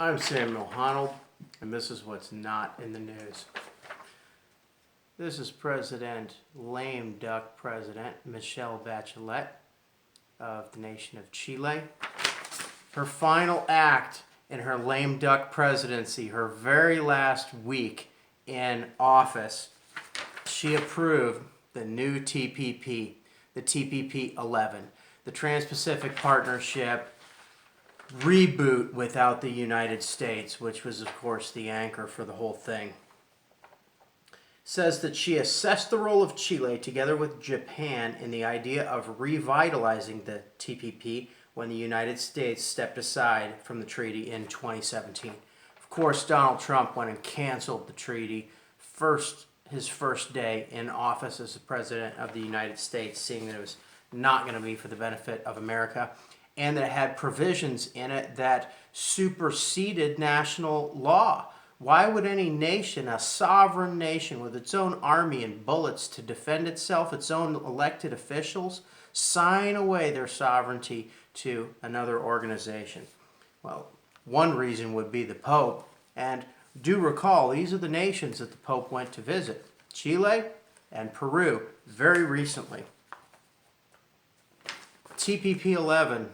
I'm Samuel Honnold, and this is what's not in the news. This is Lame Duck President Michelle Bachelet of the nation of Chile. Her final act in her lame duck presidency, her very last week in office, she approved the new TPP, the TPP 11, the Trans-Pacific Partnership reboot without the United States, which was, of course, the anchor for the whole thing. Says that she assessed the role of Chile together with Japan in the idea of revitalizing the TPP when the United States stepped aside from the treaty in 2017. Of course, Donald Trump went and canceled the treaty his first day in office as the President of the United States, seeing that it was not going to be for the benefit of America, and that it had provisions in it that superseded national law. Why would any nation, a sovereign nation with its own army and bullets to defend itself, its own elected officials, sign away their sovereignty to another organization? Well, one reason would be the Pope. And do recall, these are the nations that the Pope went to visit: Chile and Peru, very recently. TPP 11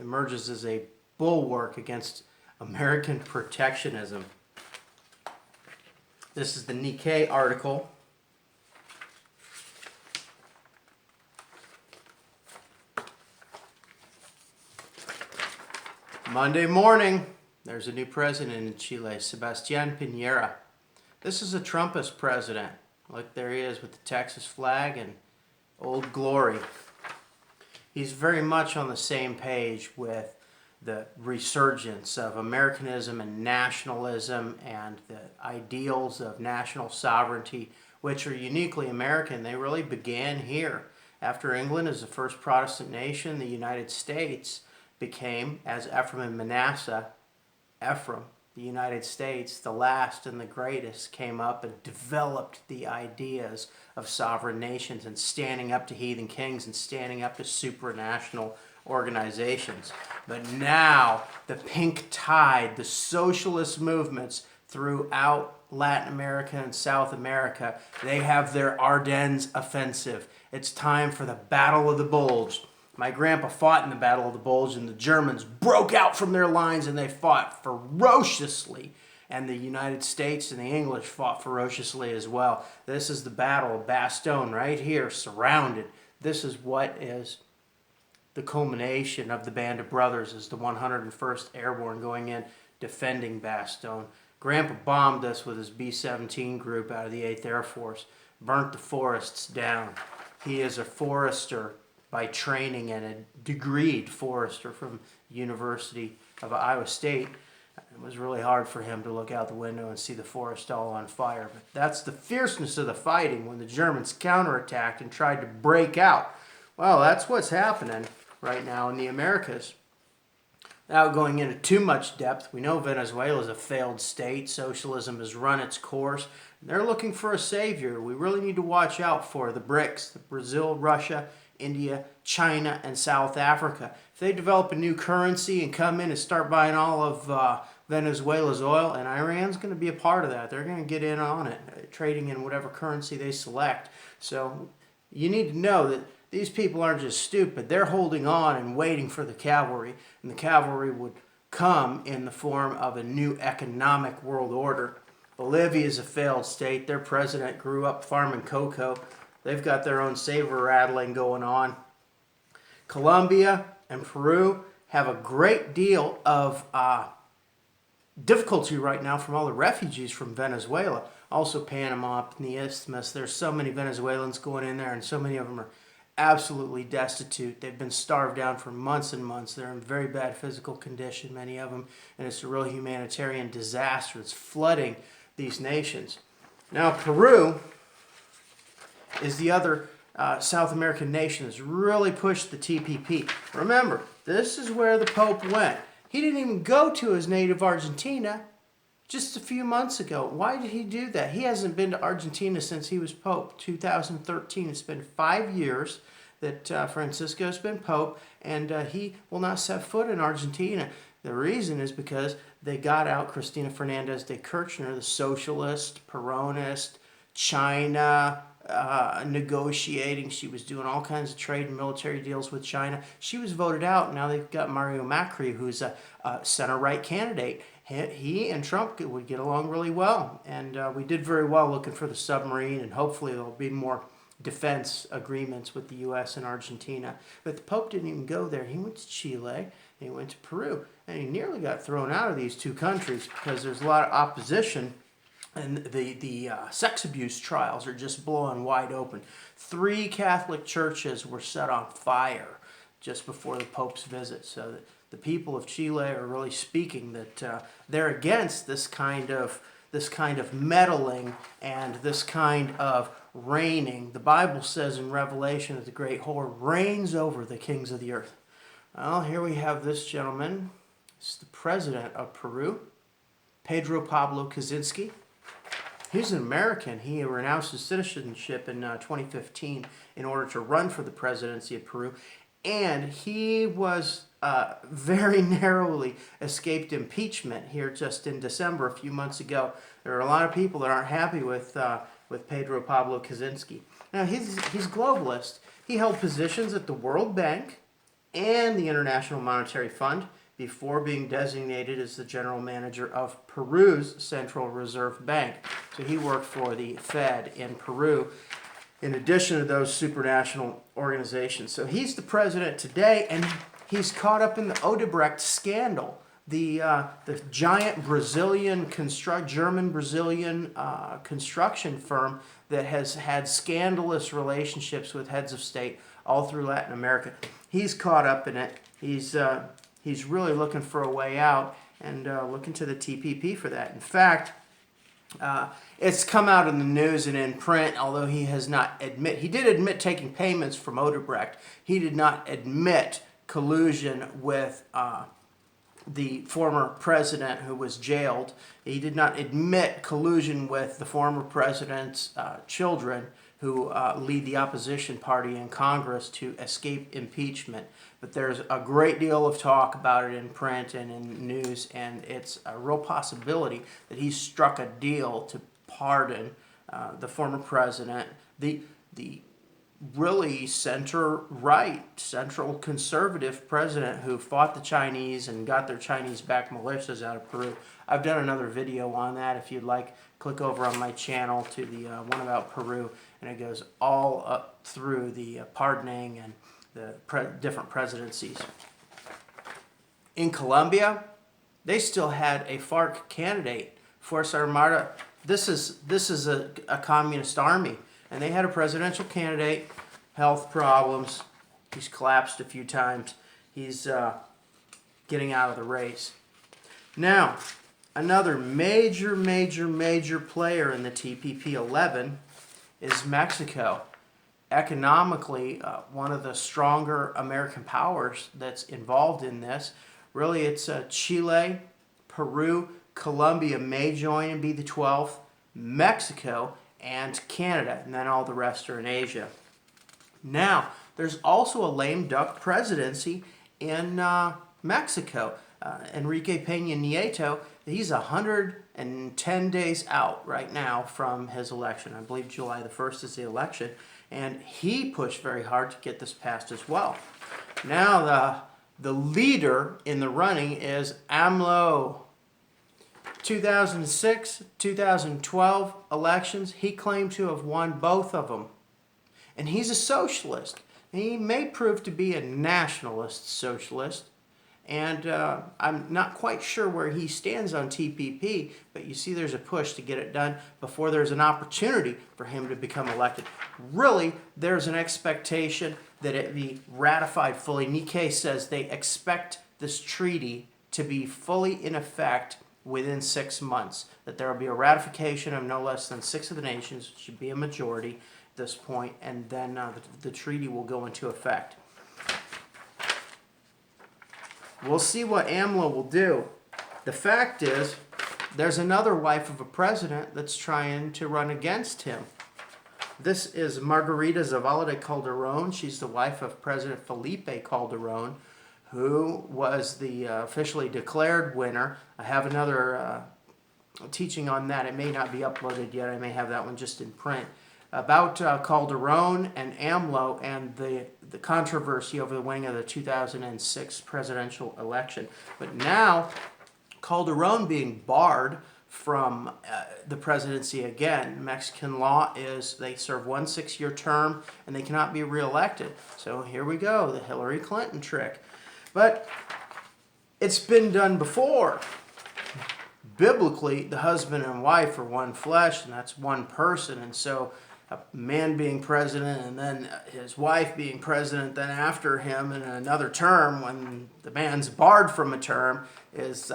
emerges as a bulwark against American protectionism. This is the Nikkei article. Monday morning, there's a new president in Chile, Sebastián Piñera. This is a Trumpist president. Look, there he is with the Texas flag and Old Glory. He's very much on the same page with the resurgence of Americanism and nationalism and the ideals of national sovereignty, which are uniquely American. They really began here. After England as the first Protestant nation, the United States became, as Ephraim and Manasseh, the United States, the last and the greatest, came up and developed the ideas of sovereign nations and standing up to heathen kings and standing up to supranational organizations. But now the pink tide, the socialist movements throughout Latin America and South America, they have their Ardennes offensive. It's time for the Battle of the Bulge. My grandpa fought in the Battle of the Bulge, and the Germans broke out from their lines and they fought ferociously. And the United States and the English fought ferociously as well. This is the Battle of Bastogne right here, surrounded. This is what is the culmination of the Band of Brothers, is the 101st Airborne going in, defending Bastogne. Grandpa bombed us with his B-17 group out of the 8th Air Force, burnt the forests down. He is a forester by training and a degreed forester from the University of Iowa State. It was really hard for him to look out the window and see the forest all on fire. But that's the fierceness of the fighting when the Germans counterattacked and tried to break out. Well, that's what's happening right now in the Americas. Without going into too much depth, we know Venezuela is a failed state. Socialism has run its course. They're looking for a savior. We really need to watch out for the BRICS, the Brazil, Russia, India, China, and South Africa. If they develop a new currency and come in and start buying all of Venezuela's oil, and Iran's going to be a part of that. They're going to get in on it, trading in whatever currency they select. So you need to know that these people aren't just stupid. They're holding on and waiting for the cavalry, and the cavalry would come in the form of a new economic world order. Bolivia is a failed state. Their president grew up farming cocoa. They've got their own saber rattling going on. Colombia and Peru have a great deal of difficulty right now from all the refugees from Venezuela. Also Panama up in the Isthmus. There's so many Venezuelans going in there, and so many of them are absolutely destitute. They've been starved down for months and months. They're in very bad physical condition, many of them, and it's a real humanitarian disaster. It's flooding these nations. Now Peru is the other South American nation that's really pushed the TPP. Remember, this is where the Pope went. He didn't even go to his native Argentina just a few months ago. Why did he do that? He hasn't been to Argentina since he was Pope, 2013. It's been 5 years that Francisco's been Pope, and he will not set foot in Argentina. The reason is because they got out Cristina Fernandez de Kirchner, the socialist, Peronist, China, negotiating. She was doing all kinds of trade and military deals with China. She was voted out. Now they've got Mario Macri, who's a center-right candidate. He and Trump would get along really well. And we did very well looking for the submarine, and hopefully there'll be more defense agreements with the U.S. and Argentina. But the Pope didn't even go there. He went to Chile, and he went to Peru. And he nearly got thrown out of these two countries because there's a lot of opposition. And the sex abuse trials are just blowing wide open. 3 Catholic churches were set on fire just before the Pope's visit. So the people of Chile are really speaking that they're against this kind of meddling and this kind of reigning. The Bible says in Revelation that the great whore reigns over the kings of the earth. Well, here we have this gentleman. It's the president of Peru, Pedro Pablo Kaczynski. He's an American. He renounced his citizenship in 2015 in order to run for the presidency of Peru. And he was very narrowly escaped impeachment here just in December, a few months ago. There are a lot of people that aren't happy with Pedro Pablo Kaczynski. Now, he's globalist. He held positions at the World Bank and the International Monetary Fund before being designated as the general manager of Peru's Central Reserve Bank. So he worked for the Fed in Peru in addition to those supranational organizations. So he's the president today, and he's caught up in the Odebrecht scandal, the giant German-Brazilian construction firm that has had scandalous relationships with heads of state all through Latin America. He's caught up in it. He's really looking for a way out and looking to the TPP for that. In fact, it's come out in the news and in print, although he did admit taking payments from Odebrecht. He did not admit collusion with the former president who was jailed. He did not admit collusion with the former president's children who lead the opposition party in Congress to escape impeachment. But there's a great deal of talk about it in print and in news, and it's a real possibility that he struck a deal to pardon the former president, the really center-right, central conservative president who fought the Chinese and got their Chinese-backed militias out of Peru. I've done another video on that. If you'd like, click over on my channel to the one about Peru, and it goes all up through the pardoning and the different presidencies. In Colombia, they still had a FARC candidate, Fuerza Armada. This is a communist army, and they had a presidential candidate, health problems. He's collapsed a few times. He's getting out of the race. Now, another major player in the TPP-11 is Mexico. Economically, one of the stronger American powers that's involved in this. Really, it's Chile, Peru, Colombia may join and be the 12th, Mexico, and Canada, and then all the rest are in Asia. Now, there's also a lame duck presidency in Mexico. Enrique Peña Nieto, he's 110 days out right now from his election. I believe July the 1st is the election. And he pushed very hard to get this passed as well. Now the leader in the running is AMLO. 2006, 2012 elections, he claimed to have won both of them. And he's a socialist. He may prove to be a nationalist socialist. And I'm not quite sure where he stands on TPP, but you see there's a push to get it done before there's an opportunity for him to become elected. Really, there's an expectation that it be ratified fully. Nikkei says they expect this treaty to be fully in effect within 6 months, that there will be a ratification of no less than 6 of the nations, should be a majority at this point, and then the treaty will go into effect. We'll see what AMLO will do. The fact is, there's another wife of a president that's trying to run against him. This is Margarita Zavala de Calderón. She's the wife of President Felipe Calderón, who was the officially declared winner. I have another teaching on that. It may not be uploaded yet. I may have that one just in print. About Calderon and AMLO and the controversy over the winning of the 2006 presidential election. But now, Calderon being barred from the presidency again. Mexican law is they serve 1 6-year term and they cannot be reelected. So here we go, the Hillary Clinton trick. But it's been done before. Biblically, the husband and wife are one flesh, and that's one person. And so a man being president and then his wife being president then after him in another term when the man's barred from a term is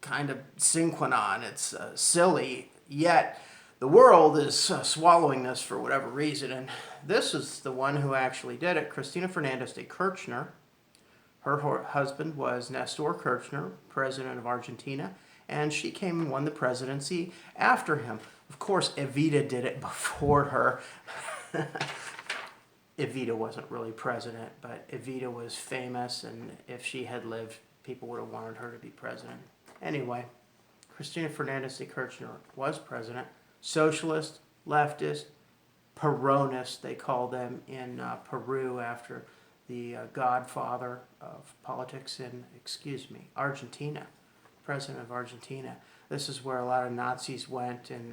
kind of synchronon. It's silly, yet the world is swallowing this for whatever reason. And this is the one who actually did it, Cristina Fernandez de Kirchner. Her husband was Nestor Kirchner, president of Argentina, and she came and won the presidency after him. Of course, Evita did it before her. Evita wasn't really president, but Evita was famous, and if she had lived, people would have wanted her to be president. Anyway, Cristina Fernandez de Kirchner was president. Socialist, leftist, Peronist, they call them in Peru after the godfather of politics in, Argentina, president of Argentina. This is where a lot of Nazis went, and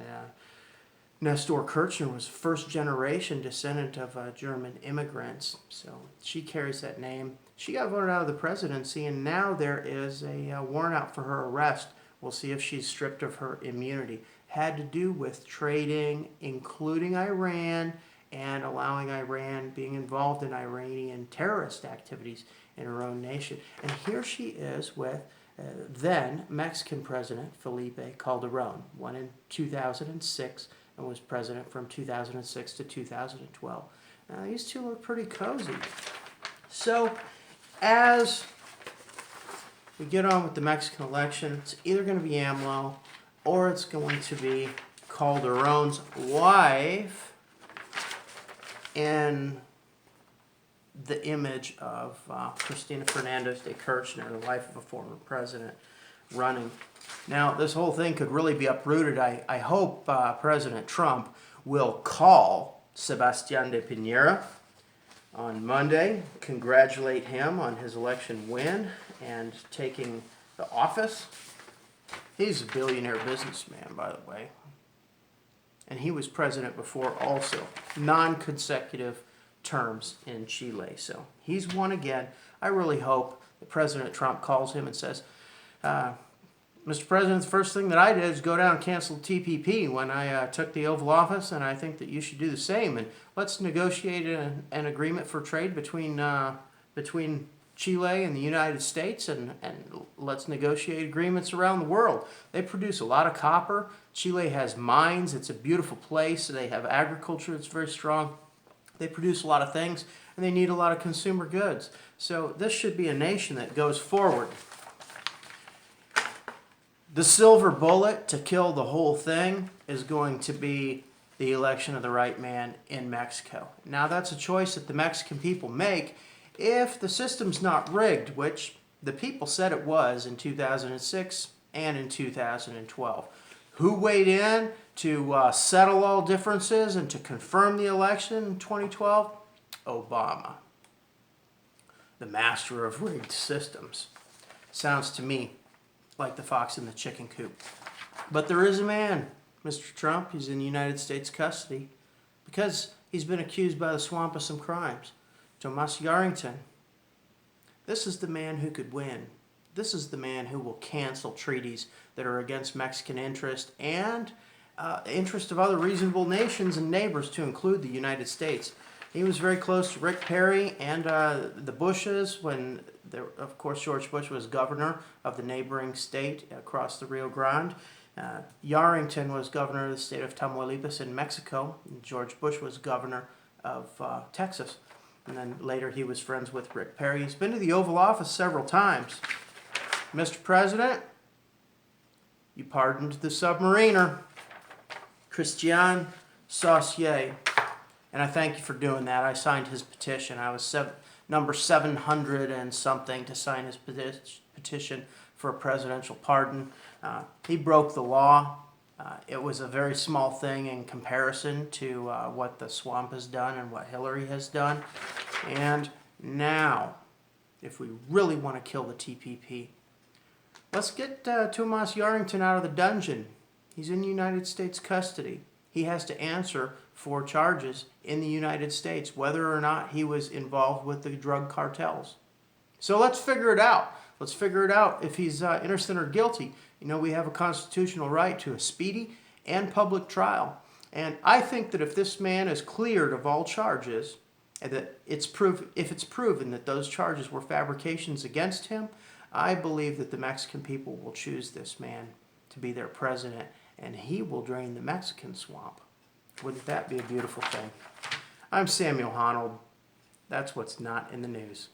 Nestor Kirchner was first generation descendant of German immigrants, so she carries that name. She got voted out of the presidency, and now there is a warrant out for her arrest. We'll see if she's stripped of her immunity. Had to do with trading, including Iran, and allowing Iran being involved in Iranian terrorist activities in her own nation. And here she is with then Mexican President Felipe Calderon, won in 2006 and was president from 2006 to 2012. Now these two look pretty cozy. So as we get on with the Mexican election, it's either going to be AMLO or it's going to be Calderon's wife, in the image of Cristina Fernandez de Kirchner, the wife of a former president, running. Now, this whole thing could really be uprooted. I hope President Trump will call Sebastián de Piñera on Monday, congratulate him on his election win and taking the office. He's a billionaire businessman, by the way. And he was president before also, non-consecutive terms in Chile. So he's won again. I really hope that President Trump calls him and says, Mr. President, the first thing that I did is go down and cancel TPP when I took the Oval Office, and I think that you should do the same. And let's negotiate an agreement for trade between Chile and the United States, and let's negotiate agreements around the world. They produce a lot of copper. Chile has mines. It's a beautiful place. They have agriculture that's very strong. They produce a lot of things, and they need a lot of consumer goods. So this should be a nation that goes forward. The silver bullet to kill the whole thing is going to be the election of the right man in Mexico. Now that's a choice that the Mexican people make if the system's not rigged, which the people said it was in 2006 and in 2012. Who weighed in to settle all differences and to confirm the election in 2012? Obama, the master of rigged systems. Sounds to me like the fox in the chicken coop. But there is a man, Mr. Trump. He's in United States custody because he's been accused by the swamp of some crimes. Tomas Yarrington. This is the man who could win. This is the man who will cancel treaties that are against Mexican interest and interest of other reasonable nations and neighbors, to include the United States. He was very close to Rick Perry and the Bushes when, of course, George Bush was governor of the neighboring state across the Rio Grande. Yarrington was governor of the state of Tamaulipas in Mexico. And George Bush was governor of Texas. And then later he was friends with Rick Perry. He's been to the Oval Office several times. Mr. President, you pardoned the submariner, Christian Saucier. And I thank you for doing that. I signed his petition. I was number 700 and something to sign his petition for a presidential pardon. He broke the law. It was a very small thing in comparison to what the swamp has done and what Hillary has done. And now, if we really want to kill the TPP, let's get Tomas Yarrington out of the dungeon. He's in United States custody. He has to answer for charges in the United States, whether or not he was involved with the drug cartels. So let's figure it out. Let's figure it out if he's innocent or guilty. You know, we have a constitutional right to a speedy and public trial. And I think that if this man is cleared of all charges, and that if it's proven that those charges were fabrications against him, I believe that the Mexican people will choose this man to be their president, and he will drain the Mexican swamp. Wouldn't that be a beautiful thing? I'm Samuel Honold. That's what's not in the news.